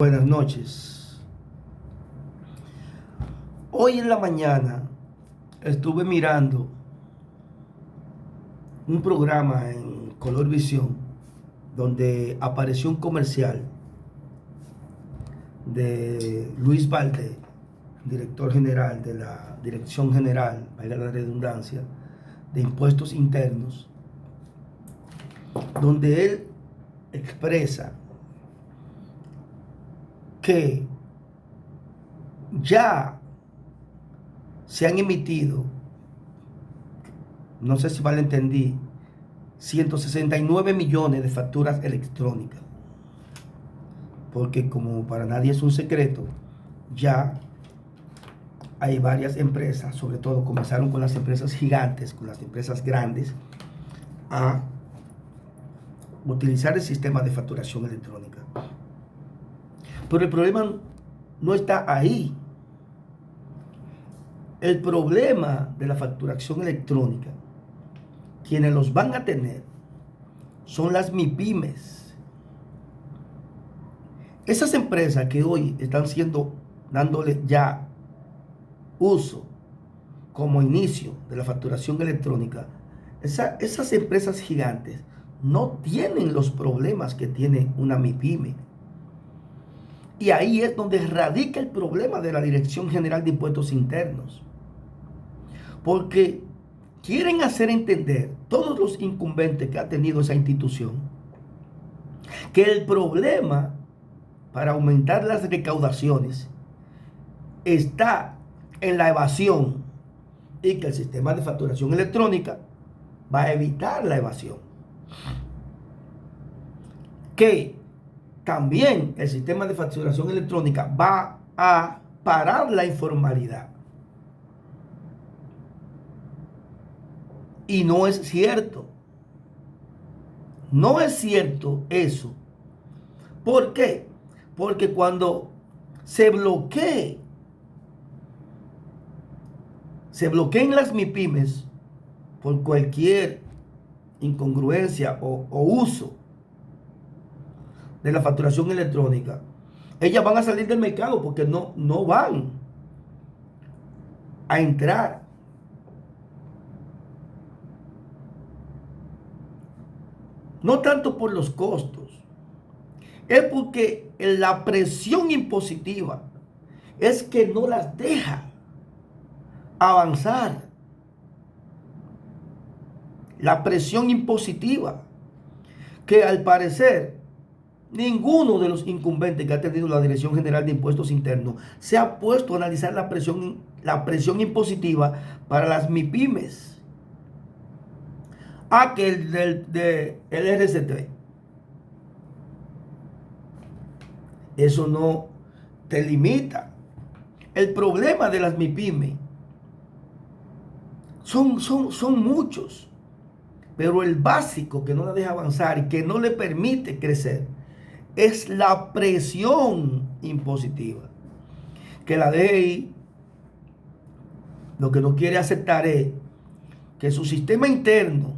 Buenas noches. Hoy en la mañana estuve mirando un programa en Color Visión donde apareció un comercial de Luis Valdés, director general de la Dirección General, valga la redundancia, de Impuestos Internos, donde él expresa que ya se han emitido, no sé si mal entendí, 169 millones de facturas electrónicas. Porque como para nadie es un secreto, ya hay varias empresas, sobre todo comenzaron con las empresas gigantes, con las empresas grandes, a utilizar el sistema de facturación electrónica. Pero el problema no está ahí. El problema de la facturación electrónica, quienes los van a tener, son las MIPYMES. Esas empresas que hoy están dándole ya uso como inicio de la facturación electrónica, esas empresas gigantes no tienen los problemas que tiene una MIPYME. Y ahí es donde radica el problema de la Dirección General de Impuestos Internos. Porque quieren hacer entender todos los incumbentes que ha tenido esa institución que el problema para aumentar las recaudaciones está en la evasión y que el sistema de facturación electrónica va a evitar la evasión. Que también el sistema de facturación electrónica va a parar la informalidad. Y no es cierto. No es cierto eso. ¿Por qué? Porque cuando se bloqueen las MIPYMES por cualquier incongruencia o uso de la facturación electrónica, ellas van a salir del mercado porque no van a entrar. No tanto por los costos, es porque la presión impositiva es que no las deja avanzar. La presión impositiva, que al parecer ninguno de los incumbentes que ha tenido la Dirección General de Impuestos Internos se ha puesto a analizar la presión impositiva para las MIPYMES. Que el RCT. Eso no te limita. El problema de las MIPYMES son muchos, pero el básico que no la deja avanzar y que no le permite crecer es la presión impositiva. Que la DGI lo que no quiere aceptar es que su sistema interno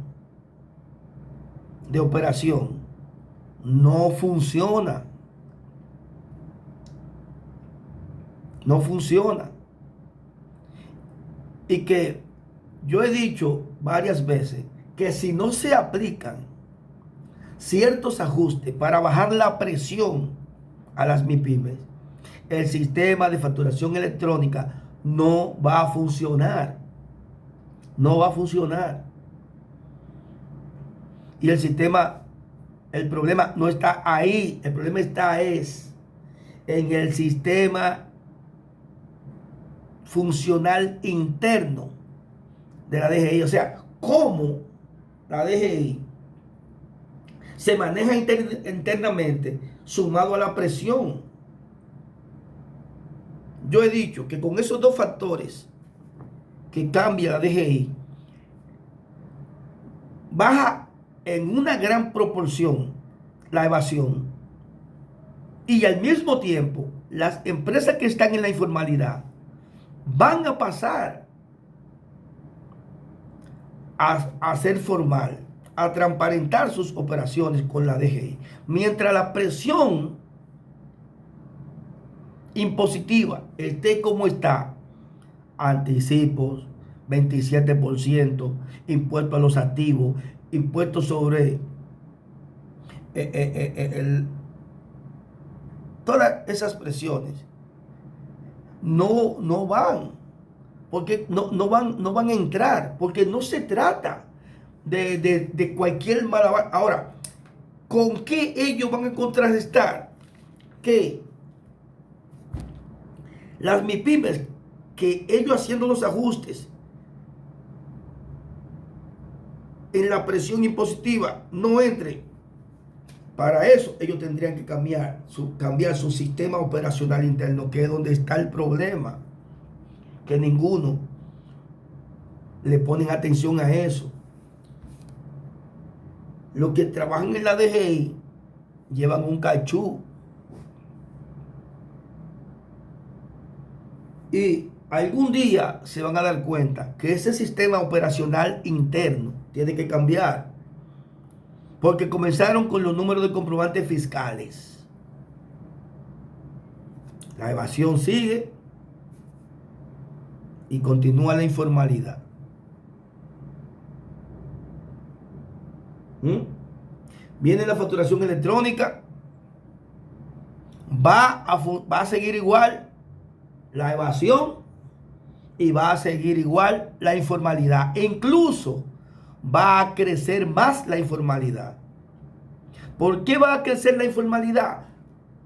de operación no funciona. No funciona. Y que yo he dicho varias veces que si no se aplican ciertos ajustes para bajar la presión a las MIPYMES, el sistema de facturación electrónica no va a funcionar. No va a funcionar. Y el problema no está ahí. El problema está en el sistema funcional interno de la DGI. O sea, cómo la DGI se maneja internamente sumado a la presión. Yo he dicho que con esos dos factores que cambia la DGI, baja en una gran proporción la evasión y al mismo tiempo las empresas que están en la informalidad van a pasar a ser formal, a transparentar sus operaciones con la DGI, mientras la presión impositiva esté como está, anticipos, 27%, impuesto a los activos, impuestos sobre todas esas presiones, no van, porque no van a entrar, porque no se trata de cualquier malabar. Ahora, ¿con qué ellos van a contrarrestar? Que las MIPIMES, que ellos haciendo los ajustes en la presión impositiva no entren. Para eso ellos tendrían que cambiar su sistema operacional interno, que es donde está el problema, que ninguno le ponen atención a eso. Los que trabajan en la DGI llevan un cachú. Y algún día se van a dar cuenta que ese sistema operacional interno tiene que cambiar. Porque comenzaron con los números de comprobantes fiscales. La evasión sigue y continúa la informalidad. Viene la facturación electrónica. Va a seguir igual la evasión y va a seguir igual la informalidad. E incluso va a crecer más la informalidad. ¿Por qué va a crecer la informalidad?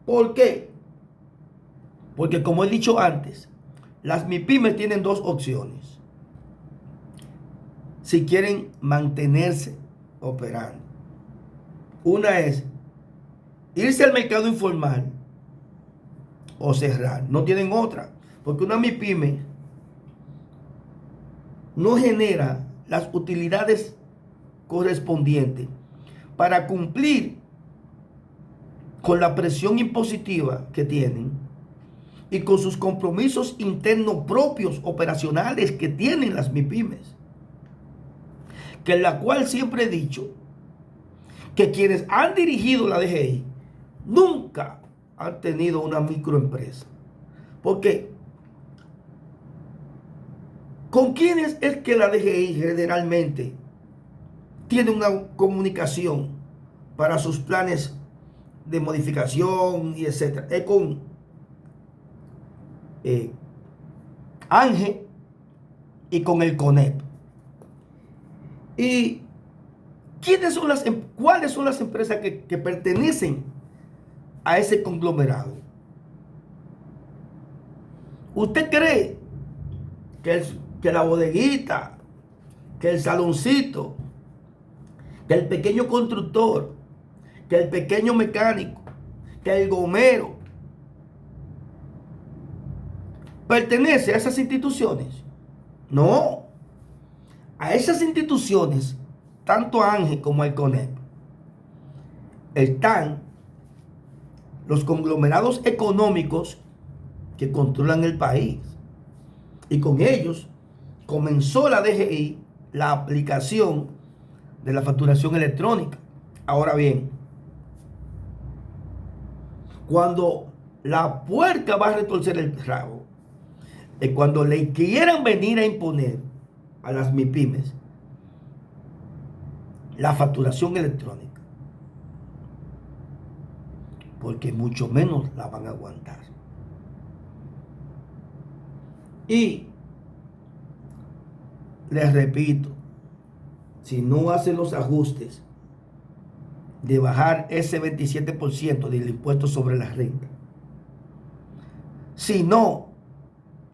¿Por qué? Porque como he dicho antes, las MIPIMES tienen dos opciones. Si quieren mantenerse operando. Una es irse al mercado informal o cerrar. No tienen otra. Porque una MIPYME no genera las utilidades correspondientes para cumplir con la presión impositiva que tienen y con sus compromisos internos propios operacionales que tienen las MIPYMES, que en la cual siempre he dicho que quienes han dirigido la DGI nunca han tenido una microempresa. Porque ¿con quiénes es que la DGI generalmente tiene una comunicación para sus planes de modificación y etcétera? Es con ANGE y con el CONEP. ¿Y cuáles son las empresas que pertenecen a ese conglomerado? ¿Usted cree que la bodeguita, que el saloncito, que el pequeño constructor, que el pequeño mecánico, que el gomero pertenece a esas instituciones? No. A esas instituciones, tanto a ANGE como al CONEP, están los conglomerados económicos que controlan el país. Y con ellos comenzó la DGI la aplicación de la facturación electrónica. Ahora bien, cuando la puerca va a retorcer el rabo, es cuando le quieran venir a imponer a las MIPYMES la facturación electrónica, porque mucho menos la van a aguantar. Y les repito, si no hacen los ajustes de bajar ese 27% del impuesto sobre la renta, si no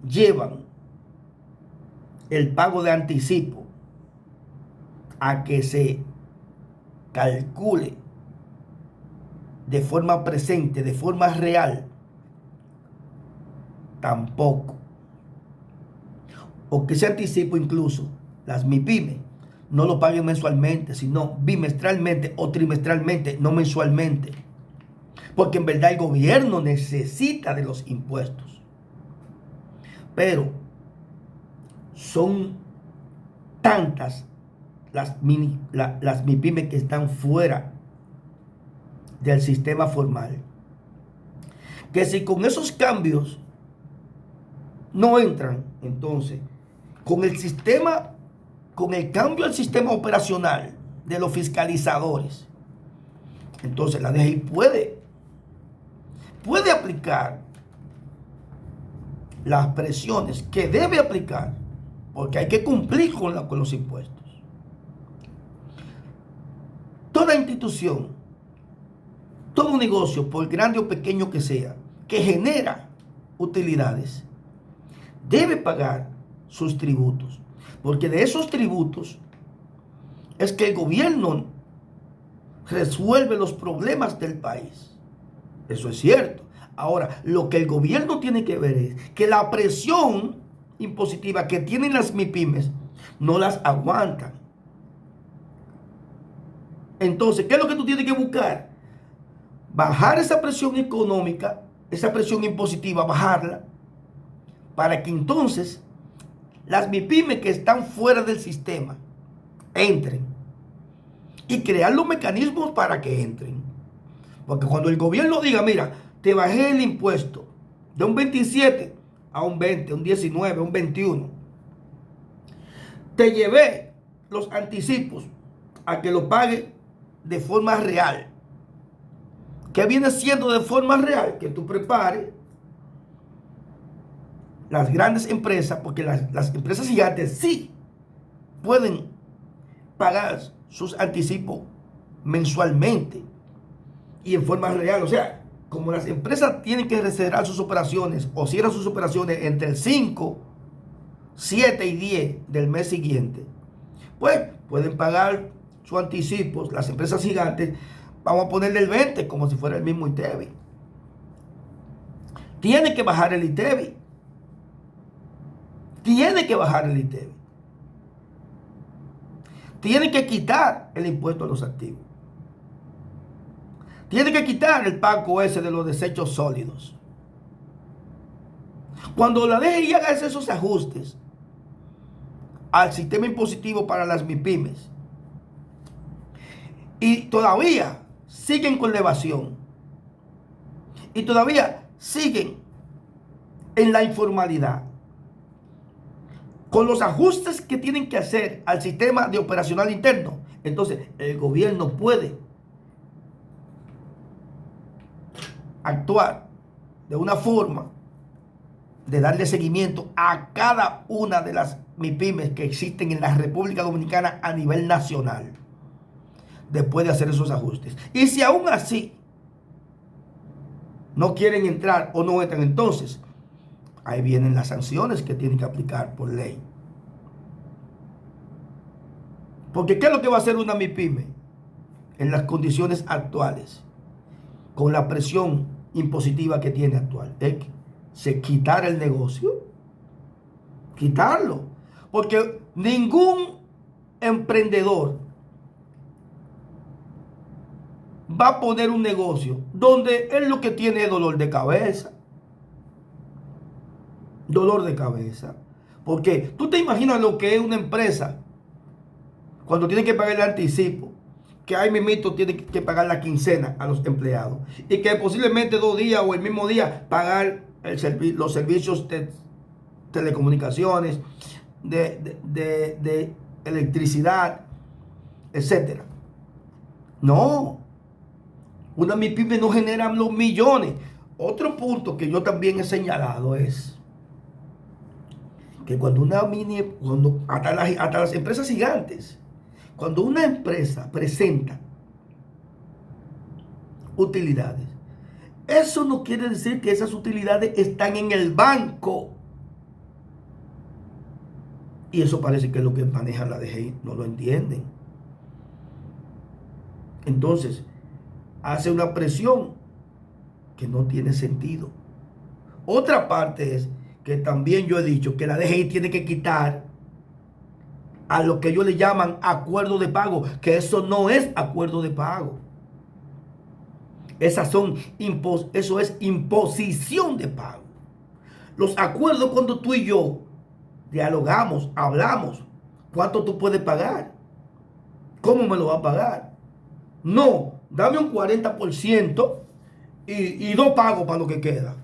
llevan el pago de anticipo a que se calcule de forma presente, de forma real, tampoco. O que ese anticipo incluso las MIPYMES no lo paguen mensualmente, sino bimestralmente o trimestralmente, no mensualmente. Porque en verdad el gobierno necesita de los impuestos. Pero son tantas las MIPYMES que están fuera del sistema formal, que si con esos cambios no entran, entonces, con el sistema, con el cambio al sistema operacional de los fiscalizadores, entonces la DGI puede aplicar las presiones que debe aplicar, porque hay que cumplir con los impuestos. Toda institución, todo negocio, por grande o pequeño que sea, que genera utilidades, debe pagar sus tributos, porque de esos tributos es que el gobierno resuelve los problemas del país. Eso es cierto. Ahora, lo que el gobierno tiene que ver es que la presión impositiva que tienen las MIPYMES no las aguantan. Entonces, ¿qué es lo que tú tienes que buscar? Bajar esa presión económica, esa presión impositiva, bajarla, para que entonces las MIPYMES que están fuera del sistema entren y crear los mecanismos para que entren. Porque cuando el gobierno diga, mira, te bajé el impuesto de un 27 a un 20, un 19, un 21, te llevé los anticipos a que lo pague de forma real. ¿Qué viene siendo de forma real? Que tú prepares las grandes empresas, porque las empresas gigantes sí pueden pagar sus anticipos mensualmente y en forma real. O sea, como las empresas tienen que cerrar sus operaciones o cierran sus operaciones entre el 5, 7 y 10 del mes siguiente, pues pueden pagar sus anticipos. Las empresas gigantes, vamos a ponerle el 20 como si fuera el mismo ITEVI. Tiene que bajar el ITEVI. Tiene que bajar el ITEVI. Tiene que quitar el impuesto a los activos. Tiene que quitar el pago ese de los desechos sólidos. Cuando la DGI haga esos ajustes al sistema impositivo para las MIPYMES y todavía siguen con la evasión y todavía siguen en la informalidad, con los ajustes que tienen que hacer al sistema de operacional interno, entonces el gobierno puede actuar de una forma de darle seguimiento a cada una de las MIPYMES que existen en la República Dominicana a nivel nacional, después de hacer esos ajustes. Y si aún así no quieren entrar o no entran, entonces ahí vienen las sanciones que tienen que aplicar por ley. Porque ¿qué es lo que va a hacer una MIPYME en las condiciones actuales, con la presión impositiva que tiene actual? Es quitar el negocio, quitarlo. Porque ningún emprendedor va a poner un negocio donde él lo que tiene es dolor de cabeza. Dolor de cabeza. Porque tú te imaginas lo que es una empresa cuando tiene que pagar el anticipo, que ahí mismito tiene que pagar la quincena a los empleados, y que posiblemente 2 días o el mismo día pagar los servicios de telecomunicaciones, de electricidad, etcétera. No, una MIPYME no genera los millones. Otro punto que yo también he señalado es que cuando hasta las empresas gigantes, cuando una empresa presenta utilidades, eso no quiere decir que esas utilidades están en el banco. Y eso parece que es lo que maneja la DGI, no lo entienden. Entonces, hace una presión que no tiene sentido. Otra parte es que también yo he dicho que la DGI tiene que quitar a lo que ellos le llaman acuerdo de pago, que eso no es acuerdo de pago. Eso es imposición de pago. Los acuerdos, cuando tú y yo dialogamos, hablamos, ¿cuánto tú puedes pagar? ¿Cómo me lo vas a pagar? No, dame un 40% y no pago para lo que queda.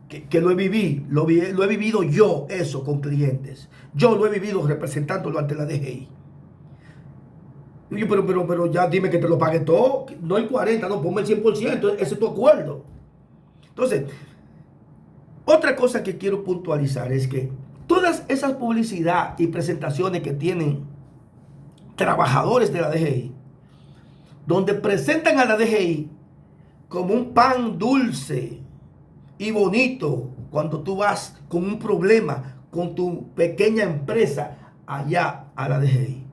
Que lo he vivido yo eso con clientes. Yo lo he vivido representándolo ante la DGI. Pero ya dime que te lo pague todo, no el 40, no, ponme el 100%, ese es tu acuerdo. Entonces, otra cosa que quiero puntualizar es que todas esas publicidad y presentaciones que tienen trabajadores de la DGI, donde presentan a la DGI como un pan dulce y bonito cuando tú vas con un problema con tu pequeña empresa allá a la DGI.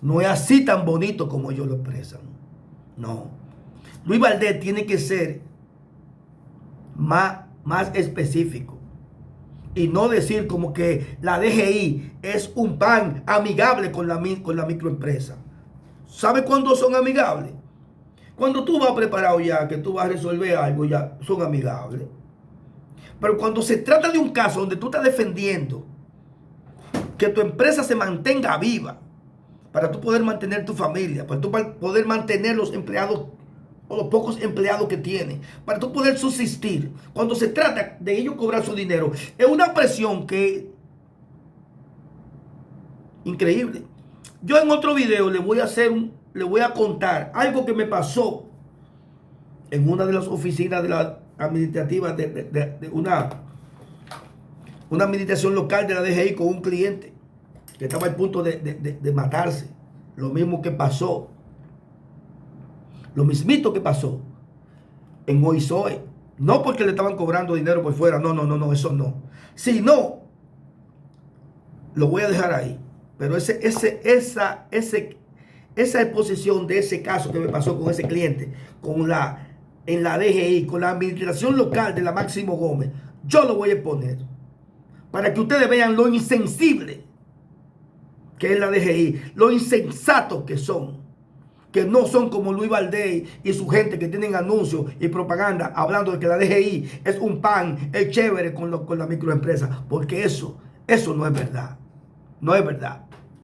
No es así tan bonito como ellos lo expresan. No. Luis Valdés tiene que ser más específico. Y no decir como que la DGI es un pan amigable con la microempresa. ¿Sabe cuándo son amigables? Cuando tú vas preparado ya, que tú vas a resolver algo, ya son amigables. Pero cuando se trata de un caso donde tú estás defendiendo que tu empresa se mantenga viva, para tú poder mantener tu familia, para tú poder mantener los empleados o los pocos empleados que tiene, para tú poder subsistir, cuando se trata de ellos cobrar su dinero, es una presión que increíble. Yo en otro video le voy a contar algo que me pasó en una de las oficinas de la administrativa de una administración local de la DGI con un cliente que estaba al punto de matarse. Lo mismo que pasó, lo mismito que pasó en Oisoe. No porque le estaban cobrando dinero por fuera, no, eso no. Si no, lo voy a dejar ahí. Pero esa exposición de ese caso que me pasó con ese cliente, en la DGI, con la administración local de la Máximo Gómez, yo lo voy a exponer para que ustedes vean lo insensible que es la DGI, lo insensatos que no son como Luis Valdés y su gente que tienen anuncios y propaganda hablando de que la DGI es un pan, es chévere con la microempresa, porque eso no es verdad, no es verdad.